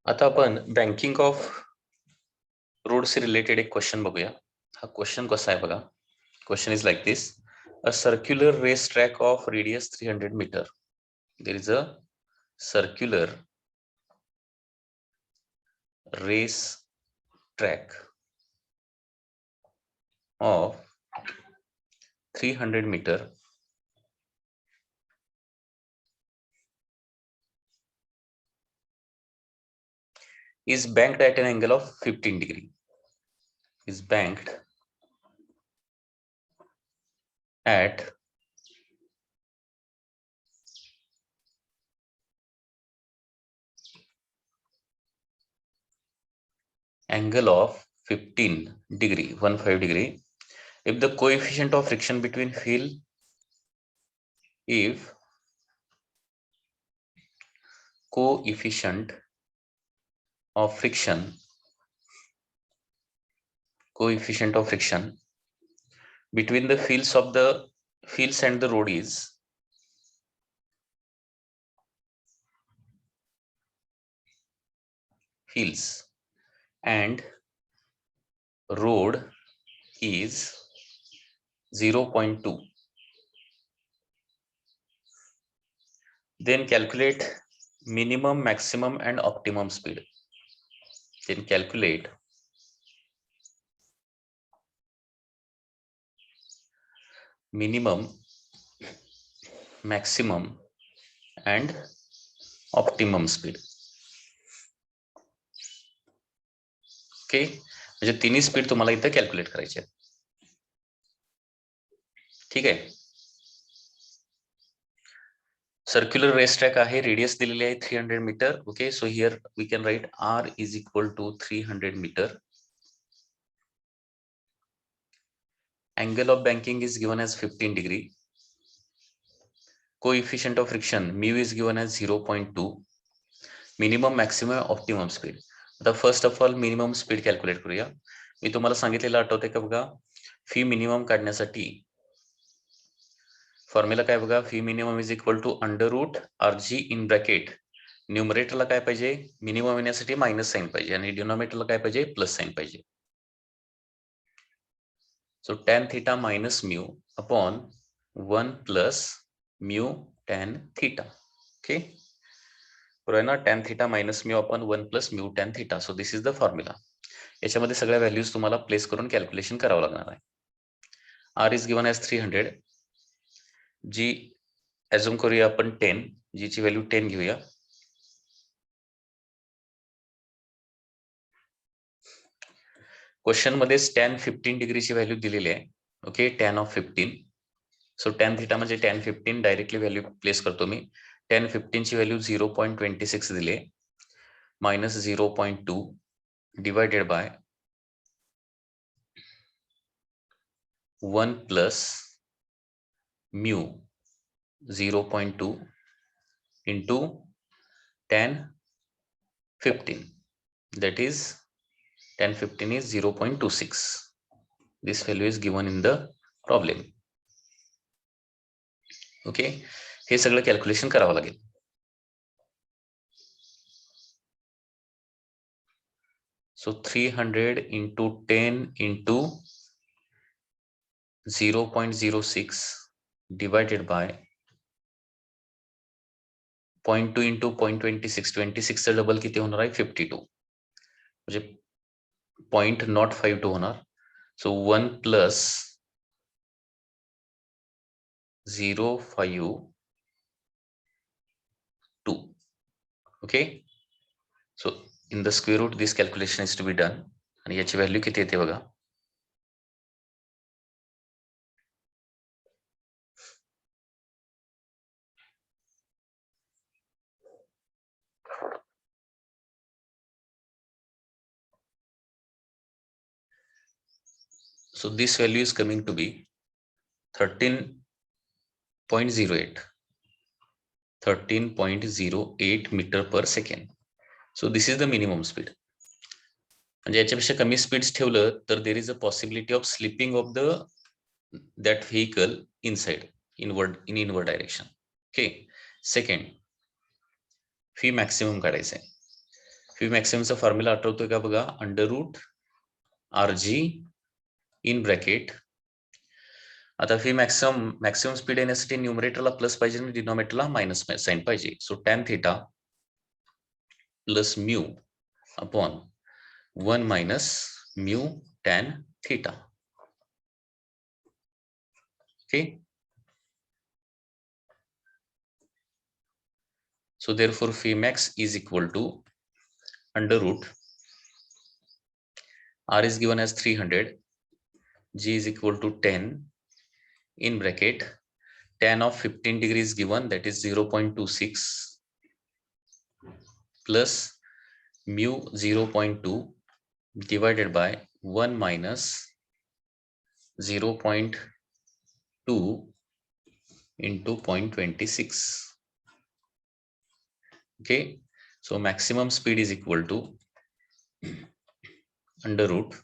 आता आपण banking of road से रिलेटेड एक क्वेश्चन बघूया. हा क्वेश्चन कसा आहे बघा. Question is like this. A circular race track of radius 300 metre. There is a circular race track of 300 meter is banked at an angle of 15 degree. Is banked at angle of 15 degree, 15 degree. If the coefficient of friction between wheel, if coefficient of friction between the wheels and the road is wheels and road is 0.2, then calculate minimum, maximum and optimum speed. Then calculate minimum, maximum and optimum speed. Okay, म्हणजे तिन्ही speed तुम्हाला इथे calculate करायचे आहेत. ठीक आहे. Circular race track आहे, radius दिलेली आहे 300 metre. Okay, so here we can write r is equal to 300 metre. Angle of banking is given as 15 degree. Coefficient of friction mu is given as 0.2. Minimum, maximum, optimum speed. आता first of all minimum speed calculate करूया. मी तुम्हाला सांगितलेलं आठवते का बघा, phi minimum काढण्यासाठी formula काय बघा, phi minimum is equal to under root RG in bracket. न्यूमरेटरला काय पाहिजे, मिनिमम येण्यासाठी मायनस साइन पाहिजे आणि डिनॉमिनेटरला काय पाहिजे, प्लस साइन पाहिजे. So tan theta minus mu upon 1 plus mu tan theta. Okay, बरोबर ना, tan theta minus mu upon 1 plus mu tan theta. So this is the formula. याच्यामध्ये सगळ्या व्हॅल्यूज तुम्हाला प्लेस करून कॅल्क्युलेशन करावं लागणार आहे. R is given as 300. G assume करूया आपण 10, जी ची व्हॅल्यू 10 घेऊया. क्वेश्चन मध्ये tan 15 डिग्रीची व्हॅल्यू दिलेली आहे. Okay, tan of 15. So tan theta म्हणजे tan 15, डायरेक्टली व्हॅल्यू प्लेस करतो मी. tan 15 ची व्हॅल्यू 0.26 दिली, minus 0.2 divided by 1 plus mu 0.2 into tan 15, that is tan 15 is 0.26. This value is given in the problem. Okay, हे सगळं calculation करावं लागेल. So 300 into 10 into 0.06 divided by 0.2 into 0.26. 26 चा double किती होणार आहे, 52, म्हणजे 0.052 होणार. So 1 plus 0.52. Okay, so in the square root this calculation is to be done. आणि याची व्हॅल्यू किती येते बघा, so this value is coming to be 13.08 meter per second. So this is the minimum speed. म्हणजे याच्यापेक्षा कमी speeds ठेवलं तर there is a possibility of slipping of the that vehicle inside inward direction. Okay, second phi maximum काढायचं आहे. Phi मॅक्सिममचा formula आठवतोय का बघा, √RG इन ब्रॅकेट. आता फी मॅक्सिमम स्पीड येण्यासाठी न्यूमरेटरला प्लस पाहिजे आणि डिनॉमिनेटरला मायनस साइन पाहिजे. So tan theta plus mu upon 1 minus mu tan theta. Okay. So therefore phi max is equal to under root R is given as 300, G is equal to 10 in bracket tan of 15 degrees given, that is 0.26 plus mu 0.2 divided by 1 minus 0.2 into 0.26. Okay, so maximum speed is equal to under root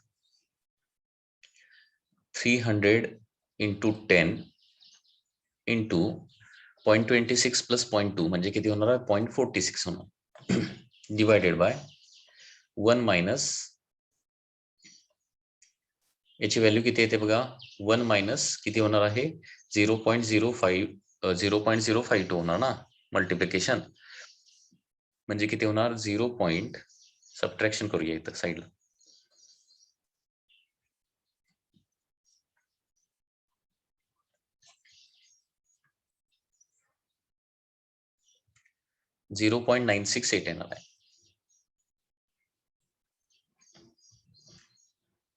300 into 10 into 0.26 plus 0.2 म्हणजे किती होणार आहे, 0.46 होणार, divided by 1 minus, याची value किती येते बघा, 1 minus किती होणार आहे, 0.052 होणार ना, मल्टिप्लिकेशन म्हणजे किती होणार, 0. सबट्रॅक्शन करूया इथं साईडला, 0.968 येणार आहे.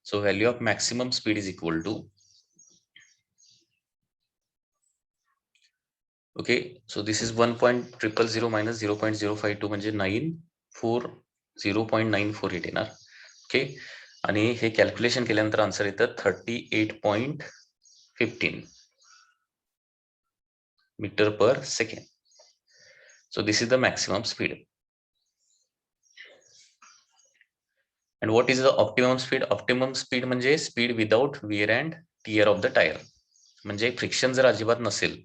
So value of maximum speed is equal to, okay, so this is 1.000 minus 0.052 म्हणजे 0.948 येणार. ओके, आणि हे कॅल्क्युलेशन केल्यानंतर आन्सर येतं 38.15 metre per second. So this is the maximum speed. And what is the optimum speed? Optimum speed म्हणजे speed without wear and tear of the tire. म्हणजे friction जर अजिबात नसेल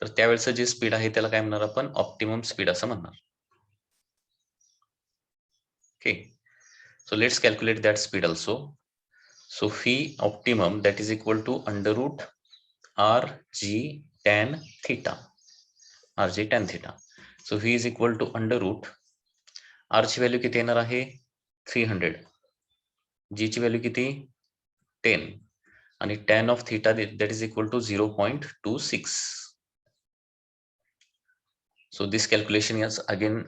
तर त्यावेळेचं जे स्पीड आहे त्याला काय म्हणणार आपण, ऑप्टिमम स्पीड असं म्हणणार. Okay, so let's calculate that speed also. So phi optimum that is equal to under root RG tan theta. RG tan theta. So phi is equal to under root R ची value किती येणार आहे, 300, G ची value किती, 10 आणि tan of theta that is equal to 0.26. So this calculation is again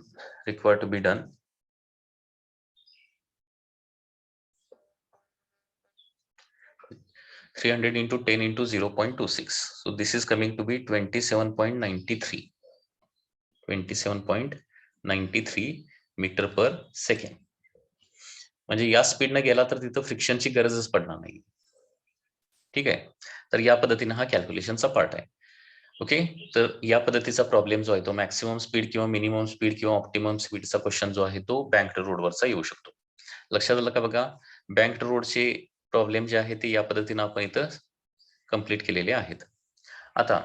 required to be done. (300 into 10 into 0.26). So this is coming to be 27.93. 27.93 metre per second. म्हणजे या स्पीडने गेला तर तिथं फ्रिक्शनची गरजच पडणार नाही. ठीक आहे, तर या पद्धतीने हा कॅल्क्युलेशनचा पार्ट आहे. ओके, तर या पद्धतीचा प्रॉब्लेम जो आहे तो मॅक्सिमम स्पीड किंवा मिनिमम स्पीड किंवा ऑप्टिमम स्पीडचा क्वेश्चन जो आहे तो बँक्ड रोडवरचा येऊ शकतो. लक्षात आलं का बघा, बँक्ड रोडचे प्रॉब्लेम जे आहे ते या पद्धतीने आपण इथं कंप्लीट केलेले आहेत. आता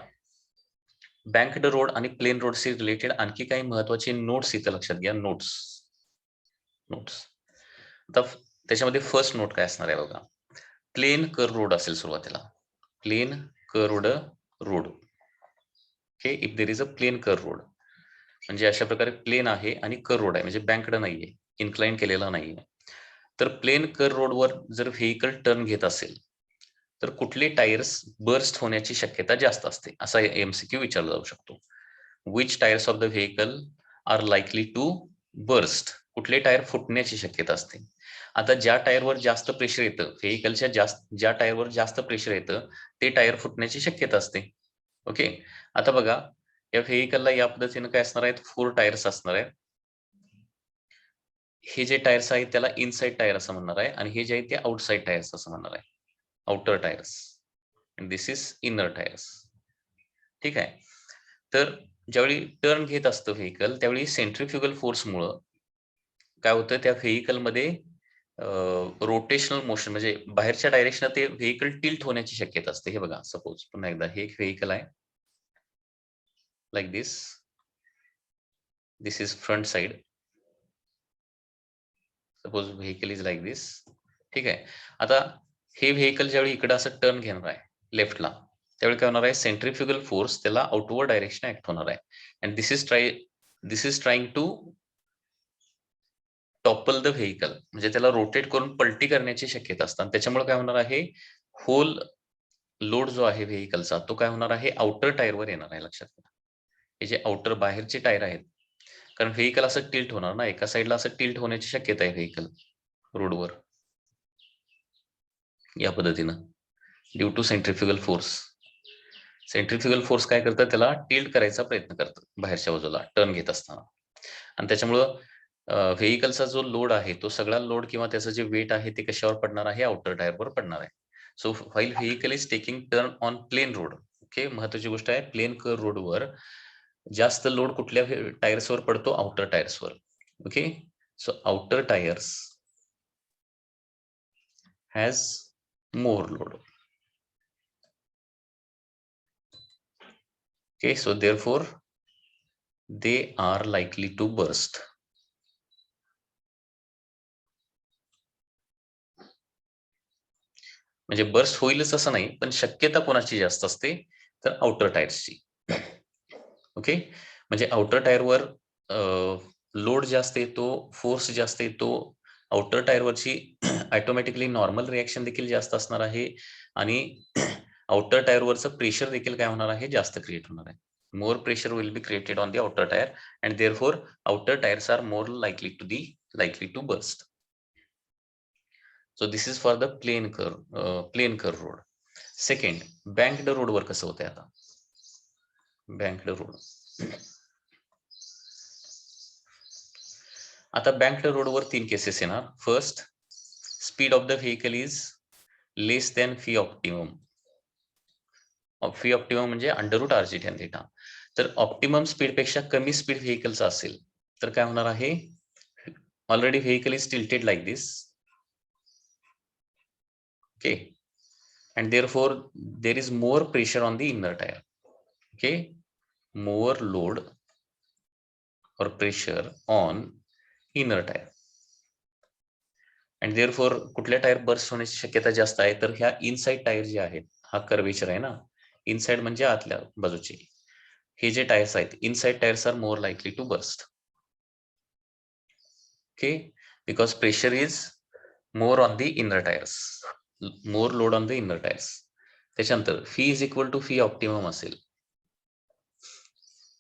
बँक्ड रोड आणि प्लेन रोडशी रिलेटेड आणखी काही महत्वाचे नोट्स इथं लक्षात घ्या. नोट्स आता त्याच्यामध्ये फर्स्ट नोट काय असणार आहे बघा, प्लेन कर्व रोड असेल सुरुवातीला, plane curved road. Okay, if there is a plane curve road म्हणजे अशा प्रकारे प्लेन आहे आणि कर्व रोड आहे म्हणजे बँकड नाहीये, इन्क्लाइन केलेला नाहीये. तर प्लेन कर्व रोडवर जर व्हेकल टर्न घेत असेल तर कुठले टायर्स बर्स्ट होण्याची शक्यता जास्त असते, असा एमसीक्यू विचारला जाऊ शकतो. Which tyres of the vehicle are likely to burst, कुठले टायर फुटण्याची शक्यता असते. आता ज्या टायरवर जास्त प्रेशर येतं, व्हेकलच्या ज्या टायरवर जास्त प्रेशर येतं ते टायर फुटण्याची शक्यता असते. ओके, आता बघा या व्हेकलला या पद्धतीने काय असणार आहेत, 4 टायर्स असणार आहेत. हे जे टायर्स आहेत त्याला इनसाइड टायर असं म्हणणार आहे आणि हे जे आहे ते आउटसाइड टायर्स असं म्हणणार आहे, outer tyres, and this is inner tyres. ठीक आहे, तर ज्यावेळी टर्न घेत असतं व्हेकल त्यावेळी सेंट्रिफ्युगल फोर्समुळं काय होतं, त्या व्हेकल मध्ये रोटेशनल मोशन म्हणजे बाहेरच्या डायरेक्शन ते व्हेकल टिल्ट होण्याची शक्यता असते. हे बघा, सपोज पुन्हा एकदा हे एक व्हेकल आहे, like this is front side, suppose vehicle is like this. ठीक आहे. आता हे व्हेकल ज्यावेळी इकडे असं टर्न घेणार आहे लेफ्टला, त्यावेळी काय होणार आहे, सेंट्रिफ्युगल फोर्स त्याला आउटवर्ड डायरेक्शन ऍक्ट होणार आहे. And this is trying to topple the vehicle, म्हणजे त्याला रोटेट करून पलटी करण्याची शक्यता असतात. त्याच्यामुळे काय होणार आहे, होल लोड जो आहे व्हेकलचा तो काय होणार आहे, आउटर टायरवर येणार आहे. लक्षात घ्या, हे जे आउटर बाहेरचे टायर आहेत, कारण व्हेकल असं टिल्ट होणार ना, एका साईडला असं टिल्ट होण्याची शक्यता आहे व्हेकल रोडवर या पद्धतीनं, due to centrifugal force. Centrifugal force काय करतात, त्याला टिल्ट करायचा प्रयत्न करतात बाहेरच्या बाजूला टर्न घेत असताना. आणि त्याच्यामुळं व्हेकलचा जो लोड आहे तो सगळा लोड किंवा त्याचं जे वेट आहे ते कशावर पडणार आहे, आउटर टायरवर पडणार आहे. So while vehicle is taking turn on plane road. Okay, महत्वाची गोष्ट आहे, प्लेन कर रोडवर जास्त लोड कुठल्या टायर्सवर पडतो, आउटर टायर्सवर. Okay, so outer tyres has more load. Okay, so therefore they are likely to burst. म्हणजे बर्स्ट होईलच असं नाही, पण शक्यता कोणाची जास्त असते, तर आउटर टायर्सची. ओके, म्हणजे आउटर टायरवर लोड जास्त येतो, फोर्स जास्त येतो. आउटर टायरवरची ऑटोमॅटिकली नॉर्मल रिएक्शन देखील जास्त असणार आहे आणि आउटर टायरवरचं प्रेशर देखील काय होणार आहे, जास्त क्रिएट होणार आहे. More pressure will be created on the outer tyre and therefore outer tyres are more likely to burst. So this is for the plane curve road. Second, banked road वर कसं होतंय आता, banked road. आता banked road वर 3 cases येणार. First, speed of the vehicle is less than phi optimum. Phi optimum म्हणजे under root RG tan theta. तर optimum speed पेक्षा कमी स्पीड व्हेकलचा असेल तर काय होणार आहे, already vehicle is tilted like this. Okay, and therefore there is more pressure on the inner tire. Okay, more load or pressure on inner tire and therefore कुठल्या टायर बर्स्ट होण्याची शक्यता जास्त आहे, तर ह्या इनसाइड टायर जे आहेत, हा कर्वेचर आहे ना, इनसाइड म्हणजे आतल्या बाजूचे हे जे टायर्स आहेत, inside tyres are more likely to burst. Okay, because pressure is more on the inner tyres, more load on the inner tyres. त्याच्यानंतर phi is equal to phi optimum असेल,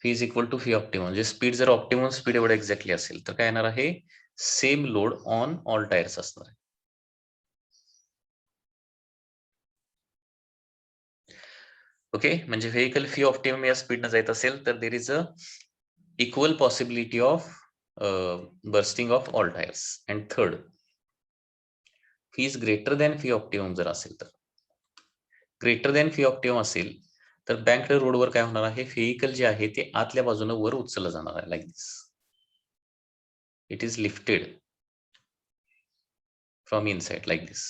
phi is equal to phi optimum म्हणजे speed जर optimum speed एवढं exactly असेल तर काय येणार आहे, same load on all tyres असणार आहे. ओके, म्हणजे व्हेकल फी ऑप्टिमम या स्पीडनं जात असेल तर there is a equal possibility of bursting of all tyres. And third, fee is greater than phi optimum जर असेल तर, ग्रेटर दॅन फी ऑप्टिमम असेल तर बँक्ड रोडवर काय होणार आहे, व्हेकल जे आहे ते आतल्या बाजूने वर उचललं जाणार आहे, like this. It is lifted from inside like this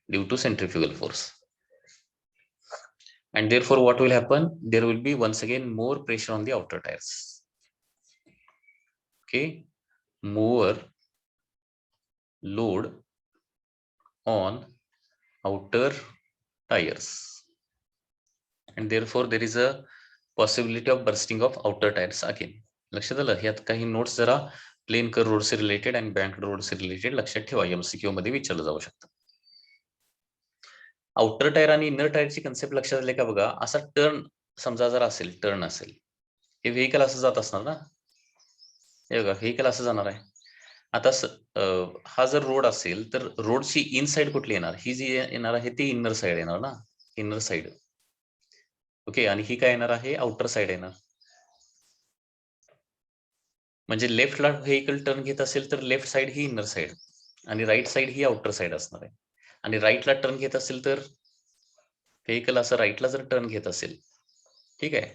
due to centrifugal force. And therefore what will happen, there will be once again more pressure on the outer tires. Okay, more load on outer tires and therefore there is a possibility of bursting of outer tires again. लक्षात आलं, ह्यात काही notes जरा plain कर road से related आणि बँक्ड road से related लक्षात ठेवा, MCQ मध्ये विचारलं जाऊ शकतं. आउटर टायर आणि इनर टायरची कन्सेप्ट लक्षात आले का बघा. असा टर्न समजा जर असेल, टर्न असेल, हे व्हेकल असं जात असणार ना, हे बघा व्हेकल असं जाणार आहे. आता हा जर रोड असेल तर रोडची इन साइड कुठली येणार, ही जी येणार आहे ती इनर साइड येणार ना, इनर साइड. ओके, आणि ही काय येणार आहे, आउटर साइड येणार. म्हणजे लेफ्टला व्हेकल टर्न घेत असेल तर लेफ्ट साइड ही इनर साइड आणि राईट साइड ही आउटर साइड असणार आहे. आणि राईटला टर्न घेत असेल तर व्हेकल असं राईटला जर टर्न घेत असेल, ठीक आहे,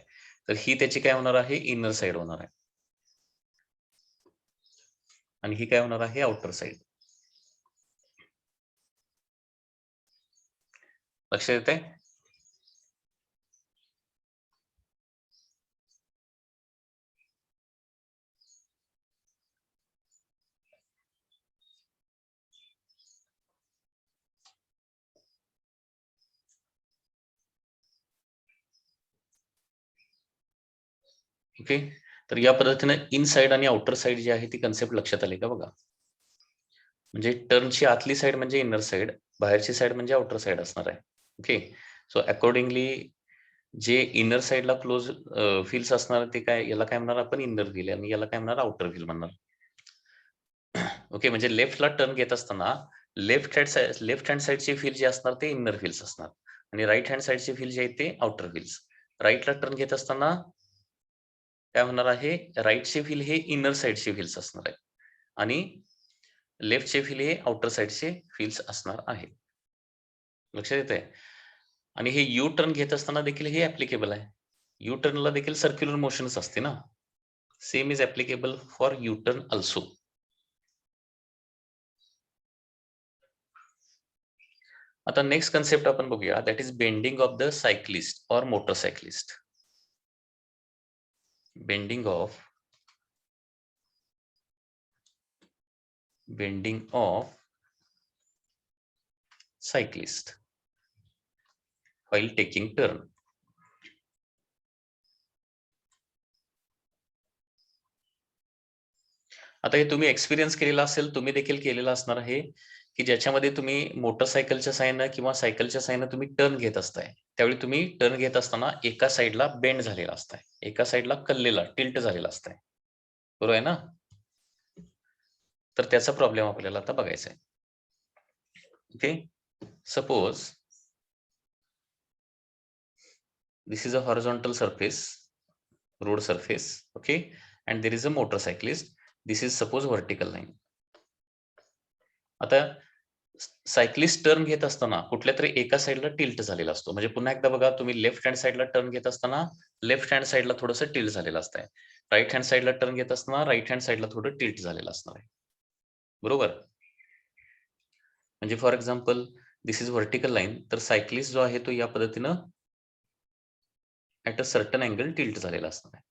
तर ही त्याची काय होणार आहे, इनर साइड होणार आहे आणि ही काय होणार आहे, आउटर साइड. लक्षात येते. ओके, तर या पद्धतीने इनसाइड आणि आउटर साइड जी आहे ती कन्सेप्ट लक्षात आली का बघा. म्हणजे टर्नची आतली साइड म्हणजे इनर साइड, बाहेरची साइड म्हणजे आउटर साइड असणार आहे. ओके, सो अकॉर्डिंगली जे इनर साइडला क्लोज व्हील्स असणार ते काय, याला काय म्हणणार आपण, इनर व्हील, आणि याला काय म्हणणार, आउटर व्हील म्हणणार. ओके, म्हणजे लेफ्टला टर्न घेत असताना लेफ्ट हँड साइडचे व्हील जे असणार ते इनर व्हील्स असणार, आणि राईट हँड साइडचे व्हील जे आहेत ते आउटर व्हील्स. राईटला टर्न घेत असताना काय होणार आहे, राईटचे व्हील हे इनर साइडचे व्हील्स असणार आहे, आणि लेफ्टचे व्हील हे आउटर साइडचे व्हील्स असणार आहे. लक्षात येत आहे. आणि हे यू टर्न घेत असताना देखील हे ऍप्लिकेबल आहे. यू टर्नला देखील सर्क्युलर मोशनच असते ना. Same is applicable for U turn also. आता नेक्स्ट कन्सेप्ट आपण बघूया, that is bending of the cyclist or motorcyclist. Bending of cyclist while taking turn. आता हे तुम्ही एक्सपिरियन्स केलेला असेल, तुम्ही देखील केलेला असणार आहे, की ज्याच्यामध्ये तुम्ही मोटरसायकलच्या साहाय्याने किंवा सायकलच्या साहाय्याने तुम्ही टर्न घेत असताय, त्यावेळी तुम्ही टर्न घेत असताना एका साईडला बेंड झालेला असताय, एका साईडला कललेला टिल्ट झालेला असताय, बरोबर आहे ना. तर त्याचा प्रॉब्लेम आपल्याला आता बघायचा आहे. Okay, suppose this is a horizontal surface, road surface, okay, and there is a motorcyclist. This is suppose vertical line. आता सायक्लिस्ट टर्न घेत असताना कुठल्या तरी एका साईडला टिल्ट झालेला असतो. म्हणजे पुन्हा एकदा बघा, तुम्ही लेफ्ट हँड साईडला टर्न घेत असताना लेफ्ट हँड साईडला थोडंसं टिल्ट झालेलं असतंय, राईट हँड साईडला टर्न घेत असताना राईट हँड साईडला थोडं टिल्ट झालेलं असणार आहे, बरोबर. म्हणजे for example this is vertical line, तर सायक्लिस्ट जो आहे तो या पद्धतीनं at a certain angle tilt झालेला असणार आहे.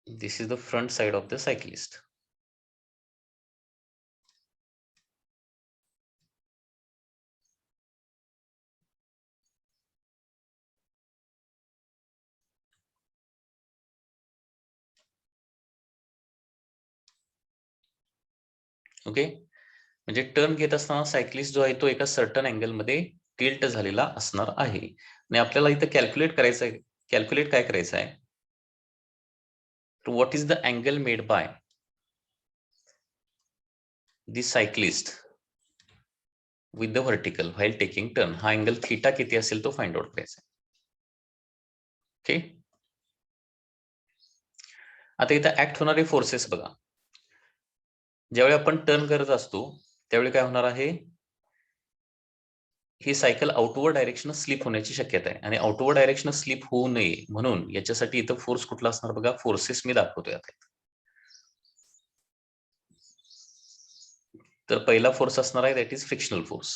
This is the front side of the cyclist. Okay, म्हणजे टर्न घेत असताना सायक्लिस्ट जो आहे तो एका सर्टन अँगल मध्ये टिल्ट झालेला असणार आहे. आणि आपल्याला इथं कॅल्क्युलेट करायचं आहे, कॅल्क्युलेट काय करायचं आहे, what is the angle made by the cyclist with the vertical while taking turn. हा अँगल थीटा किती असेल तो फाइंड आउट करायचा. ओके, आता इथं ऍक्ट होणारे फोर्सेस बघा. ज्यावेळी आपण टर्न करत असतो त्यावेळी काय होणार आहे, ही सायकल आउटवर्ड डायरेक्शन स्लिप होण्याची शक्यता आहे, आणि आउटवर्ड डायरेक्शन स्लिप होऊ नये म्हणून याच्यासाठी इथं फोर्स कुठला असणार बघा, फोर्सेस मी दाखवतोय आता. तर पहिला फोर्स असणार आहे that is frictional force.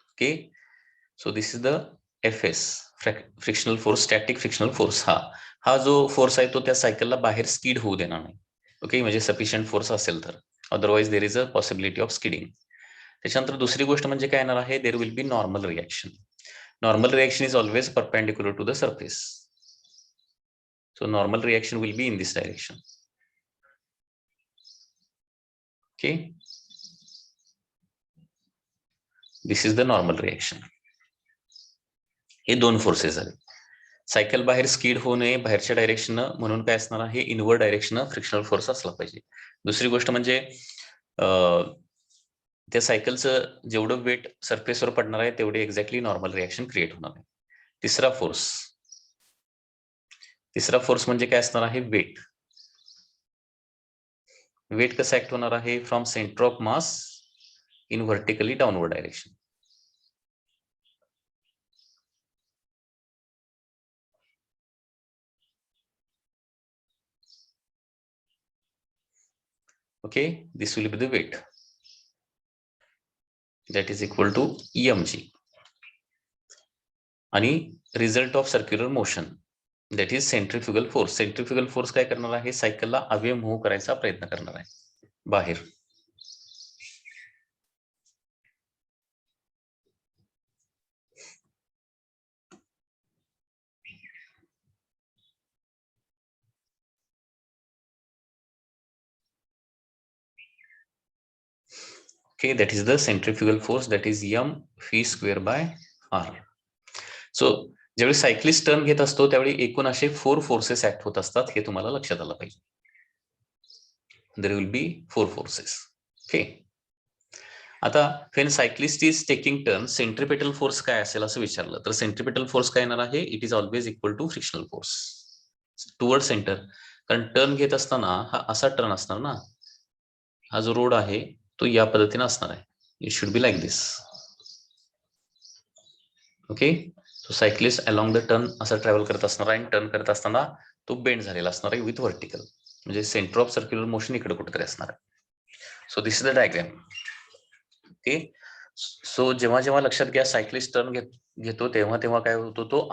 Okay, so this is the FS, frictional force, static frictional force. हा जो फोर्स आहे तो त्या सायकलला बाहेर स्किड होऊ देणार नाही. ओके, म्हणजे सफिशियंट फोर्स असेल तर, otherwise there is a possibility of skidding. त्याच्यानंतर दुसरी गोष्ट म्हणजे काय येणार आहे, there will be normal reaction. Normal reaction is always perpendicular to the surface. So normal reaction will be in this direction. Okay, this is the normal reaction. हे दोन forces झाले. सायकल बाहेर स्किड होऊ नये बाहेरच्या डायरेक्शन म्हणून काय असणार आहे, इनवर्ड डायरेक्शन फ्रिक्शनल फोर्स असला पाहिजे. दुसरी गोष्ट म्हणजे त्या सायकलचं जेवढं वेट सरफेसवर पडणार आहे तेवढे एक्झॅक्टली नॉर्मल रिएक्शन क्रिएट होणार आहे. तिसरा फोर्स म्हणजे काय असणार आहे, वेट. वेट कसं ऍक्ट होणार आहे, from centre of mass in vertically downward direction. Okay, this will be the weight that is equal to mg. आणि result of circular motion that is centrifugal force. Centrifugal force काय करणार आहे, सायकलला away move करायचा प्रयत्न करणार आहे बाहेर. Okay, that is the centrifugal force, that is m v square by r. So ज्यावेळी सायक्लिस्ट टर्न घेत असतो त्यावेळी एकूण असे 4 फोर्सेस ऍक्ट होत असतात, हे तुम्हाला लक्षात आलं पाहिजे. There will be 4 forces. Okay, आता when cyclist is taking turn centripetal force काय असेल असं विचारलं तर सेंट्रिपेटल फोर्स काय येणार आहे, it is always equal to frictional force toward center. कारण टर्न घेत असताना हा असा टर्न असणार ना, हा जो रोड आहे तो या पद्धतीने असणार आहे. It should be like this. Okay, so cyclist along the turn असं ट्रॅव्हल करत असणार आहे आणि टर्न करत असताना तो बेंड झालेला असणार आहे विथ व्हर्टिकल, म्हणजे सेंटर ऑफ सर्क्युलर मोशन इकडे कुठेतरी असणार आहे. So this is the diagram. Okay, so जेव्हा जेव्हा लक्षात घ्या सायक्लिस्ट टर्न घेतो तेव्हा तेव्हा काय होतो, तो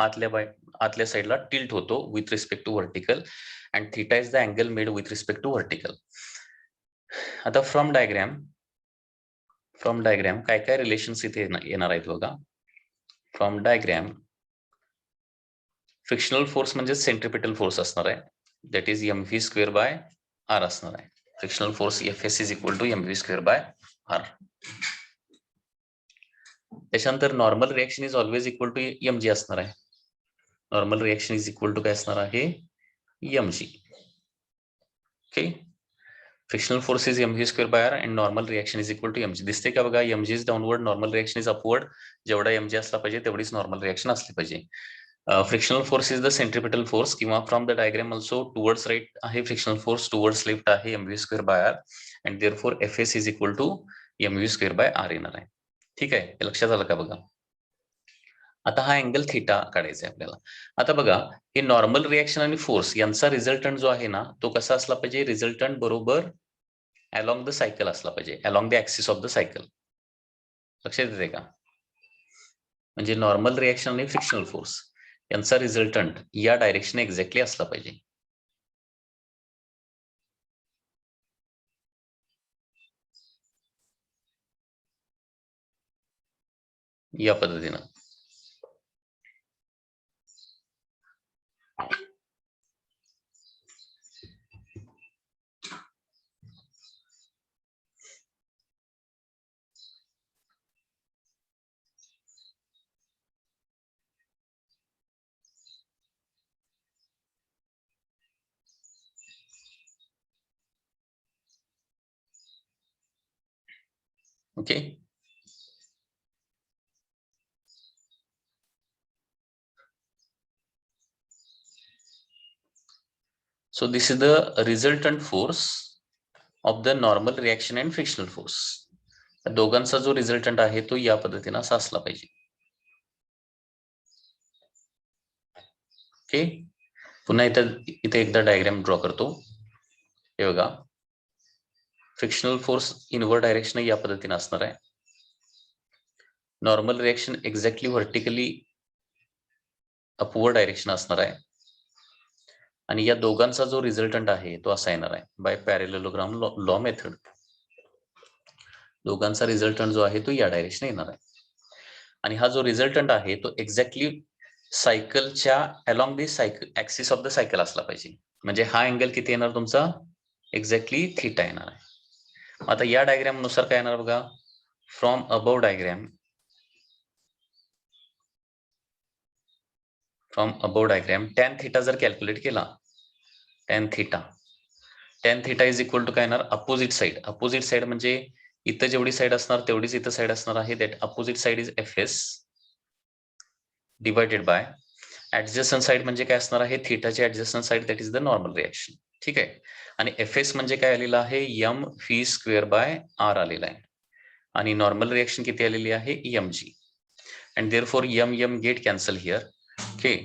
आतल्या साईडला टिल्ट होतो with respect to vertical and theta is the angle made with respect to vertical. आता फ्रॉम डायग्राम काय काय रिलेशन्स इथे येणार आहेत बघा. फ्रॉम डायग्राम फ्रिक्शनल फोर्स म्हणजे सेंट्रिपेटल फोर्स असणार आहे, that is M V square by R असणार आहे. Frictional force F S is equal to M V square by R. त्याच्यानंतर normal reaction is always equal to M G असणार आहे. Normal reaction is equal to काय असणार आहे, M G. Okay, frictional force is M V square by R and normal reaction is equal to M G. दिसते का बघा, M G is downward, normal reaction is upward. जेवढा M G असला पाहिजे तेवढीच नॉर्मल रिएक्शन असली पाहिजे. Frictional force is the centripetal force, किंवा from the diagram also towards right आहे फ्रिक्शनल फोर्स, टुवर्ड्स लेफ्ट आहे M V square by R and therefore F S is equal to M V square by R येणार आहे. ठीक आहे, हे लक्षात आलं का बघा. आता हा अँगल थीटा काढायचा आहे आपल्याला. आता बघा, हे नॉर्मल रिएक्शन आणि फोर्स यांचा रिझल्टंट जो आहे ना, तो कसा असला पाहिजे, रिझल्टंट बरोबर अलॉंग द सायकल असला पाहिजे, along the axis of the cycle. लक्षात येते का? म्हणजे नॉर्मल रिएक्शन आणि फ्रिक्शनल फोर्स यांचा रिझल्टंट या डायरेक्शन एक्झॅक्टली असला पाहिजे. या पद्धतीनं. Okay, so this is the resultant force of the normal reaction and frictional force. दोघांचा जो रिझल्टंट आहे तो या पद्धतीने असा असला पाहिजे. ओके, पुन्हा इथे एकदा डायग्राम ड्रॉ करतो. हे बघा, फ्रिक्शनल फोर्स इनवर्ड डायरेक्शन या पद्धतीने असणार आहे. Normal reaction exactly vertically upward direction असणार आहे. आणि या दोघांचा जो रिझल्टंट आहे तो असा येणार आहे बाय पॅरेललोग्राम लॉ मेथड. दोघांचा रिझल्टंट जो आहे तो या डायरेक्शन येणार आहे. आणि हा जो रिझल्टंट आहे तो एक्झॅक्टली सायकलच्या along the cycle axis of the cycle असला पाहिजे. म्हणजे हा अँगल किती येणार तुमचा, एक्झॅक्टली थीटा येणार आहे. आता या डायग्राम नुसार काय येणार बघा, from above diagram tan theta जर कॅल्क्युलेट केला, tan theta is equal to काय येणार, अपोजिट साइड म्हणजे इथं जेवढी साइड असणार तेवढीच इथं साइड असणार आहे. That opposite side is F S divided by adjacent side म्हणजे काय असणार आहे, थीटाची adjacent side, that is the normal reaction. ठीक आहे, आणि एफ एस म्हणजे काय आलेलं आहे, M V square by R आलेला आहे. आणि नॉर्मल रिएक्शन किती आलेली आहे, M G. And therefore M get cancel here. Okay,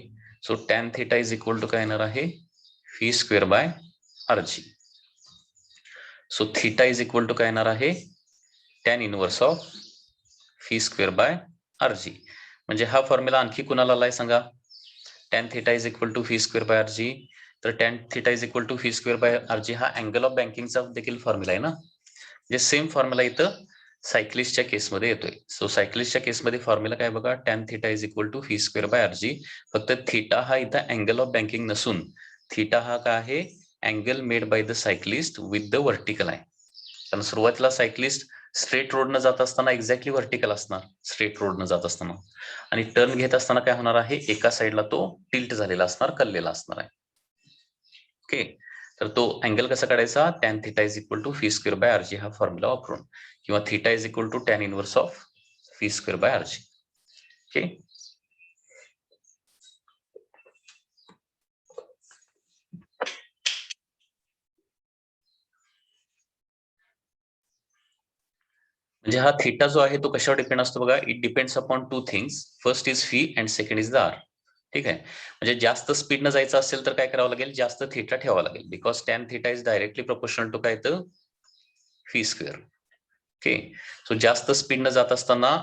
so tan theta is equal to काय येणार आहे, V square by R G. So theta is equal to काय येणार आहे, tan inverse of V square by R G. म्हणजे हा formula आणखी कुणाला आलाय सांगा, tan theta is equal to V square by R G. तर tan theta is equal to V square by R G हा अँगल ऑफ बँकिंगचा देखील फॉर्म्युला आहे ना. म्हणजे सेम फॉर्म्युला इथं सायक्लिस्टच्या केसमध्ये येतोय. सो सायक्लिस्टच्या केसमध्ये फॉर्म्युला काय बघा, tan theta is equal to V square by R G. फक्त थीटा हा इथं अँगल ऑफ बँकिंग नसून थीटा हा काय आहे, angle made by the cyclist with the vertical आहे. कारण सुरुवातीला सायक्लिस्ट स्ट्रेट रोडनं जात असताना एक्झॅक्टली व्हर्टिकल असणार स्ट्रेट रोडनं जात असताना, आणि टर्न घेत असताना काय होणार आहे, एका साईडला तो टिल्ट झालेला असणार, कललेला असणार आहे. ओके, तर तो अँगल कसा काढायचा, tan theta is equal to V square by RG हा फॉर्म्युला वापरून, किंवा theta is equal to tan inverse of V square by RG. Okay, म्हणजे हा थिटा जो आहे तो कशावर डिपेंड असतो बघा, it depends upon two things, first is V and second is the R. ठीक आहे, म्हणजे जास्त स्पीडनं जायचं असेल तर काय करावं लागेल, जास्त थिटा ठेवावा लागेल, because tan theta is directly proportional to काय तर फी स्क्वेअर. ओके, सो जास्त स्पीडनं जात असताना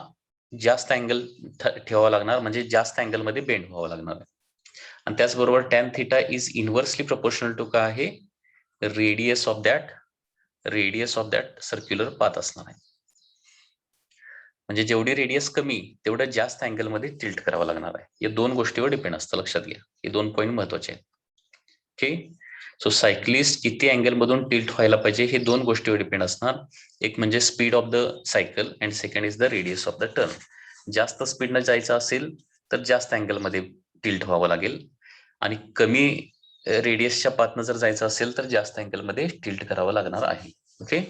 जास्त अँगल ठेवावा लागणार, म्हणजे जास्त अँगल मध्ये बेंड व्हावं लागणार आहे. आणि त्याचबरोबर tan theta is inversely proportional to काय आहे, radius of that circular path असणार आहे. म्हणजे जेवढी रेडियस कमी तेवढं जास्त अँगल मध्ये टिल्ट करावं लागणार आहे. या दोन गोष्टीवर डिपेंड असतं, लक्षात घ्या, हे दोन पॉईंट महत्वाचे आहेत. ओके, सो सायक्लिस्ट किती अँगल मधून टिल्ट व्हायला पाहिजे हे दोन गोष्टीवर डिपेंड असणार. एक म्हणजे speed of the cycle and second is the radius of the turn. जास्त स्पीडनं जायचं असेल तर जास्त अँगल मध्ये टिल्ट व्हावं लागेल, आणि कमी रेडियसच्या पाथनं जर जायचं असेल तर जास्त अँगल मध्ये टिल्ट करावं लागणार आहे. Okay,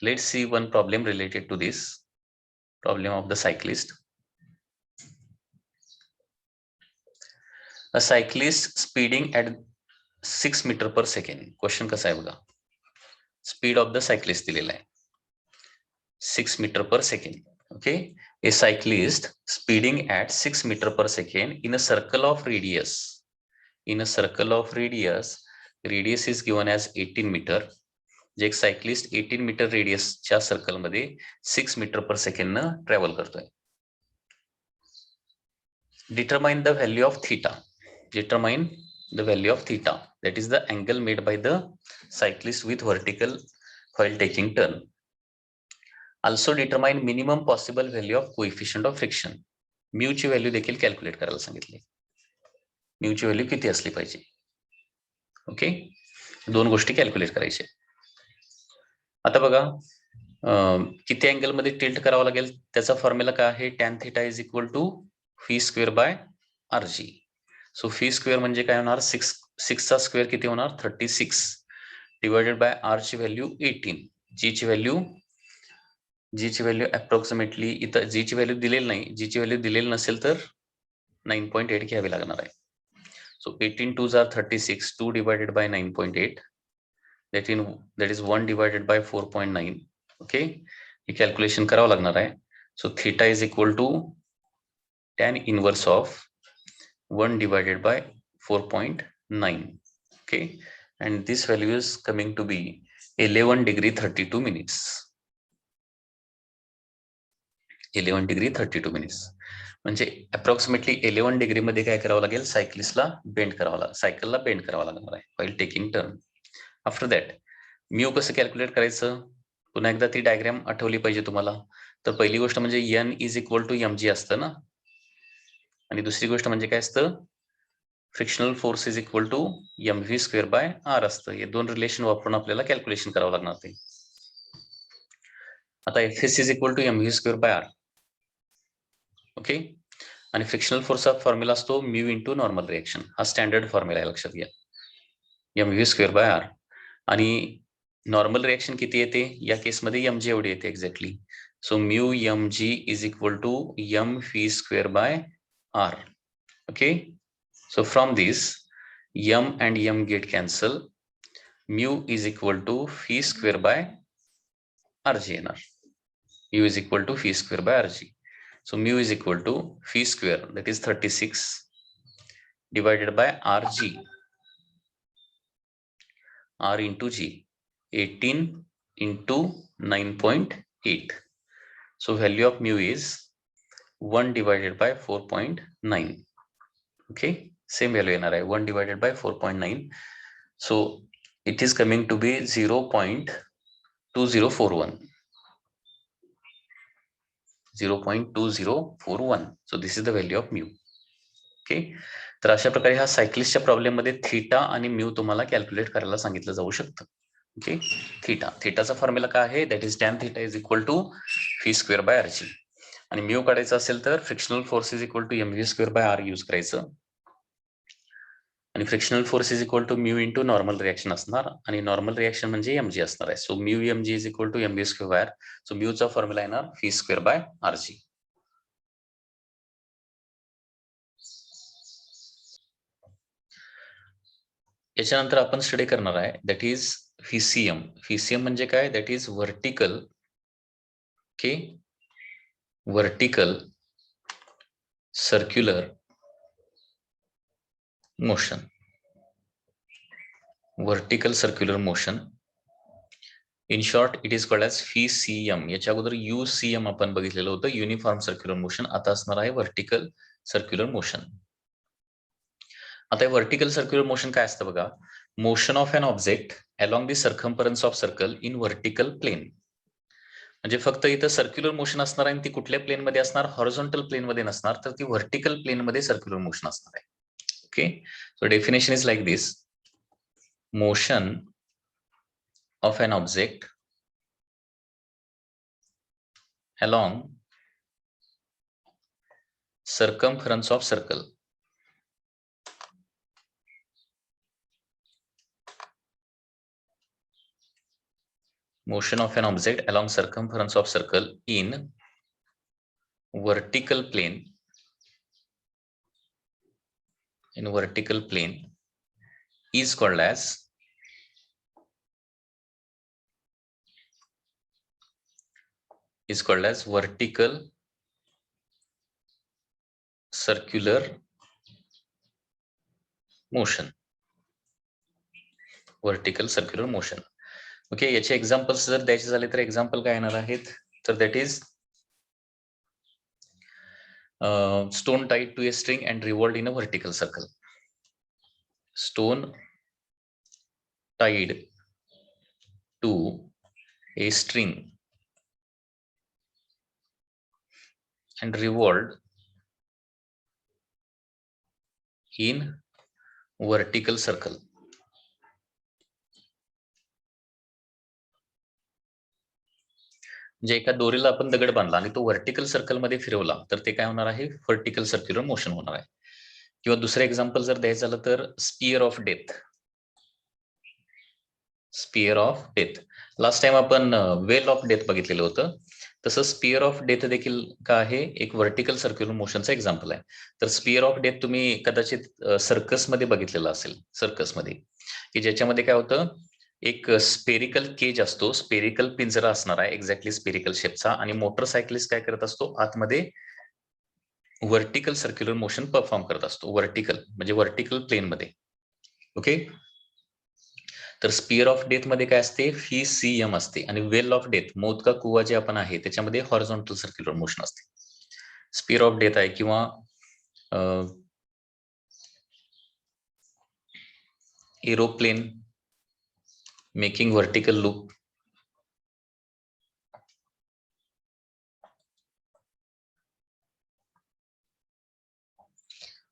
let's see one problem related to this problem of the cyclist. A cyclist speeding at 6 meter per second. Question कसा आहे बघा, स्पीड ऑफ द सायक्लिस्ट दिलेला आहे 6 meter per second. Okay, a cyclist speeding at 6 meter per second in a circle of radius. In a circle of radius is given as 18 meter. जे एक सायक्लिस्ट 18 metre रेडियसच्या circle मध्ये 6 metre per second न travel करतोय. Determine the value of theta. Determine the value of theta. That is the angle made by the cyclist with vertical while taking turn. Also determine minimum possible value of coefficient of friction. Mu ची value देखील calculate करायला सांगितली. Mu ची value किती असली पाहिजे. Okay, दोन गोष्टी कॅल्क्युलेट करायच्या. आता बघा, किती अँगल मध्ये टिल्ट करावं लागेल त्याचा फॉर्म्युला काय आहे, tan theta is equal to V square by RG. So V square म्हणजे काय होणार, 6 चा स्क्वेअर किती होणार 36 डिवायडेड बाय आर ची व्हॅल्यू 18. जी ची व्हॅल्यू अप्रॉक्सिमेटली इथं जी ची व्हॅल्यू दिलेली नाही, जी ची व्हॅल्यू दिलेली नसेल तर 9.8 घ्यावी लागणार आहे. So 18 2s are 36, 2 divided by 9.8, that is 1 divided by 4.9. Okay, हे कॅल्क्युलेशन करावं लागणार आहे. So theta is equal to tan inverse of 1 divided by 4.9. Okay, and this value is coming to be 11 degree 32 minutes. 11 degree 32 minutes. म्हणजे approximately 11 degree मध्ये काय करावं लागेल, सायकलिस्टला bend करावं लागेल, सायकलला बेंड करावं लागणार आहे while taking turn. After that mu कसं कॅल्क्युलेट करायचं, पुन्हा एकदा ती डायग्राम आठवली पाहिजे तुम्हाला. तर पहिली गोष्ट म्हणजे N is equal to M G असतं ना, आणि दुसरी गोष्ट म्हणजे काय असतं, frictional force is equal to M V square by R असतं. हे दोन रिलेशन वापरून आपल्याला कॅल्क्युलेशन करावं लागणार ते. आता F S is equal to M V square by R. Okay, आणि फ्रिक्शनल फोर्सचा फॉर्म्युला असतो म्यू इंटू नॉर्मल रिएक्शन. हा स्टँडर्ड फॉर्म्युला आहे, लक्षात घ्या, M V square by R. आणि नॉर्मल रिएक्शन किती येते या केसमध्ये, एम जी एवढी येते exactly. So mu M G is equal to M V square by R. Okay, so from this m and m get cancel, mu is equal to phi square by rg येणार. mu is equal to phi square by rg. So mu is equal to phi square, that is 36 divided by rg, r into g, 18 into 9.8. So value of mu is 1 divided by 4.9. Okay, same value येणार आहे, 1 divided by 4.9. So it is coming to be 0.2041. 0.2041. So this is the value of mu. Okay, तर अशा प्रकारे हा सायक्लिस्टच्या problem मध्ये theta आणि mu तुम्हाला कॅल्क्युलेट करायला सांगितलं जाऊ शकतं. ओके. थीटाचा फॉर्म्युला काय आहे? That is tan theta is equal to V square by RG. आणि म्यू काढायचं असेल तर frictional force is equal to M V square by R use करायचं. आणि frictional force is equal to mu into normal reaction असणार, आणि normal reaction म्हणजे MG असणार आहे. So mu MG is equal to M V square by R. So म्यूचा formula येणार V square by RG. याच्यानंतर आपण स्टडी करणार आहे दॅट इज व्हीसीएम. व्हीसीएम म्हणजे काय? That is vertical. Okay, vertical circular motion. Vertical circular motion, in short it is called as VCM. याच्या अगोदर यूसीएम आपण बघितलेलं होतं, युनिफॉर्म सर्क्युलर मोशन. आता असणार आहे व्हर्टिकल सर्क्युलर मोशन. आता व्हर्टिकल सर्क्युलर मोशन काय असतं बघा. Motion of an object along the circumference of circle in vertical plane. म्हणजे फक्त इथं सर्क्युलर मोशन असणार आहे, आणि ती कुठल्या प्लेन मध्ये असणार? हॉरिझॉन्टल प्लेन मध्ये नसणार, तर ती व्हर्टिकल प्लेन मध्ये सर्क्युलर मोशन असणार आहे. Okay, so definition is like this. Motion of an object along circumference of circle. Motion of an object along circumference of circle in vertical plane. In vertical plane is called as vertical circular motion. Vertical circular motion. Okay, याचे examples जर द्यायचे झाले तर example काय येणार आहेत? तर that is stone tied to a string and revolved in a vertical circle. Stone tied to a string and revolved in vertical circle. म्हणजे एका दोरीला आपण दगड बांधला आणि तो व्हर्टिकल सर्कल मध्ये फिरवला तर ते काय होणार आहे? व्हर्टिकल सर्क्युलर मोशन होणार आहे. किंवा दुसरं एक्झाम्पल जर द्यायचं झालं तर sphere of death. Sphere of death. Last time आपण वेल ऑफ डेथ बघितलेलं होतं. तसं स्पियर ऑफ डेथ देखील का आहे? एक व्हर्टिकल सर्क्युलर मोशनचा एक्झाम्पल आहे. तर स्पियर ऑफ डेथ तुम्ही कदाचित सर्कस मध्ये बघितलेलं असेल. सर्कस मध्ये की ज्याच्यामध्ये काय होतं, एक स्पेरिकल केज असतो, स्पेरिकल पिंजरा असणार आहे एक्झॅक्टली स्पेरिकल शेपचा, आणि मोटरसायकलिस्ट काय करत असतो? आतमध्ये व्हर्टिकल सर्क्युलर मोशन परफॉर्म करत असतो. व्हर्टिकल म्हणजे व्हर्टिकल प्लेन मध्ये. ओके, तर स्पियर ऑफ डेथ मध्ये काय असते? व्हीसीएम असते. आणि वेल ऑफ डेथ, मौत का कुवा जे आपण आहे त्याच्यामध्ये हॉरिझॉन्टल सर्क्युलर मोशन असते. स्पियर ऑफ डेथ आहे किंवा aeroplane making vertical loop.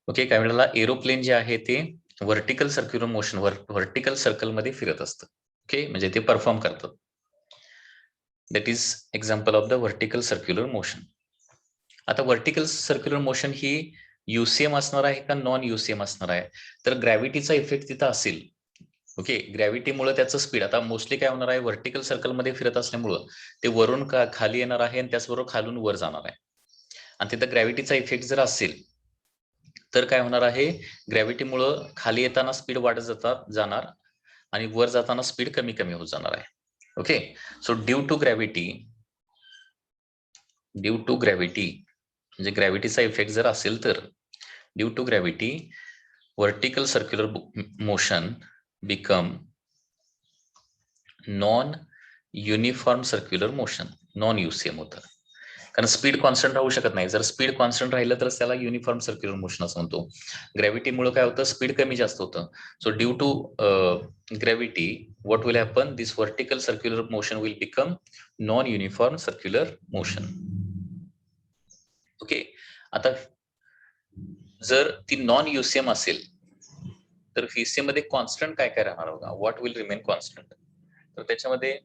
Okay, काही वेळेला एरोप्लेन जे आहे ते vertical circular motion vertical circle मध्ये फिरत असतं. ओके, म्हणजे ते परफॉर्म करतात. That is example of the vertical circular motion. आता व्हर्टिकल सर्क्युलर मोशन ही युसीएम असणार आहे का नॉन युसीएम असणार आहे? तर ग्रॅव्हिटीचा इफेक्ट तिथं असेल. ओके, ग्रॅव्हिटीमुळे त्याचं स्पीड आता मोस्टली काय होणार आहे? व्हर्टिकल सर्कल मध्ये फिरत असल्यामुळं ते वरून खाली येणार आहे आणि त्याचबरोबर खालून वर जाणार आहे. आणि तिथं ग्रॅव्हिटीचा इफेक्ट जर असेल तर काय होणार आहे? ग्रॅव्हिटीमुळं खाली येताना स्पीड वाढत जाणार आणि वर जाताना स्पीड कमी कमी होत जाणार आहे. Okay, so due to gravity म्हणजे ग्रॅव्हिटीचा इफेक्ट जर असेल तर due to gravity vertical circular motion become non uniform circular motion. Non UCM होतं, कारण स्पीड कॉन्स्टंट राहू शकत नाही. जर स्पीड कॉन्स्टंट राहिलं तर त्याला युनिफॉर्म सर्क्युलर मोशन असं म्हणतो. ग्रॅव्हिटीमुळे काय होतं? स्पीड कमी जास्त होतं. So due to gravity what will happen? This vertical circular motion will become non uniform circular motion. Okay, आता जर ती नॉन युसीएम असेल तर व्हीसीएम मध्ये कॉन्स्टंट काय काय राहणार बघा. What will remain constant? तर त्याच्यामध्ये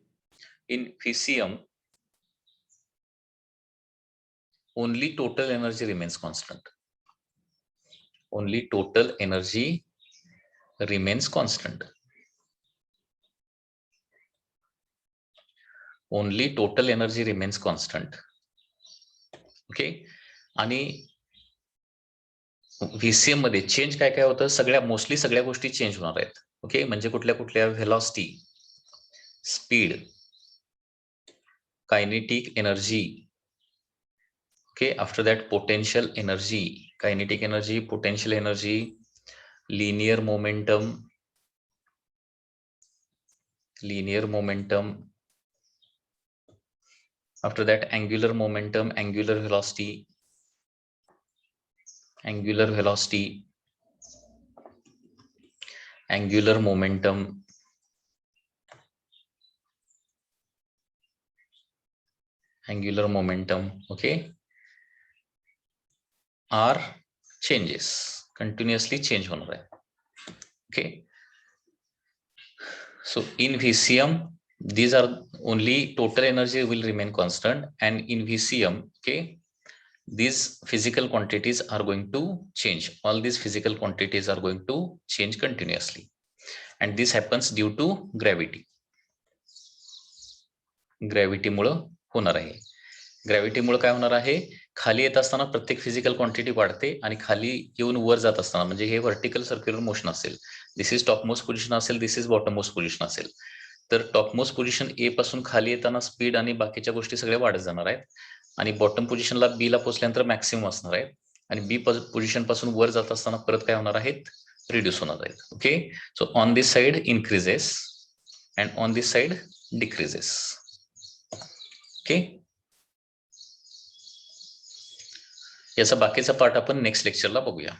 in VCM only total energy remains constant. Only total energy remains constant. Only total energy remains constant. Okay. आणि VCM मध्ये चेंज काय काय होतं, मोस्टली सगळ्या गोष्टी चेंज होणार आहेत. ओके, म्हणजे कुठल्या कुठल्या velocity, speed, kinetic energy, okay, after that potential energy, kinetic energy, potential energy, linear momentum, after that angular momentum, angular velocity, angular momentum, okay, are changes, continuously change होणार आहे. Okay, so in VCM these are only total energy will remain constant, and in VCM, okay, these physical quantities are going to change. All these physical quantities are going to change continuously, and this happens due to gravity. ग्रॅव्हिटीमुळे होणार आहे. ग्रॅव्हिटीमुळे काय होणार आहे, खाली येत असताना प्रत्येक physical quantity वाढते आणि खाली येऊन वर जात असताना, म्हणजे हे व्हर्टिकल सर्क्युलर मोशन असेल, दिस इज टॉपमोस्ट पोझिशन असेल, दिस इज बॉटममोस्ट पोझिशन असेल, तर टॉपमोस्ट पोझिशन ए पासून खाली येताना स्पीड आणि बाकीच्या गोष्टी सगळ्या वाढत जाणार आहेत, आणि बॉटम पोझिशनला बी ला पोहोचल्यानंतर मॅक्सिमम असणार आहे, आणि बी पोझिशन पासून वर जात असताना परत काय होणार आहेत, रिड्यूस होणार आहेत. Okay, so on this side increases and on this side decreases. Okay, याचा बाकीचा पार्ट आपण नेक्स्ट लेक्चरला बघूया.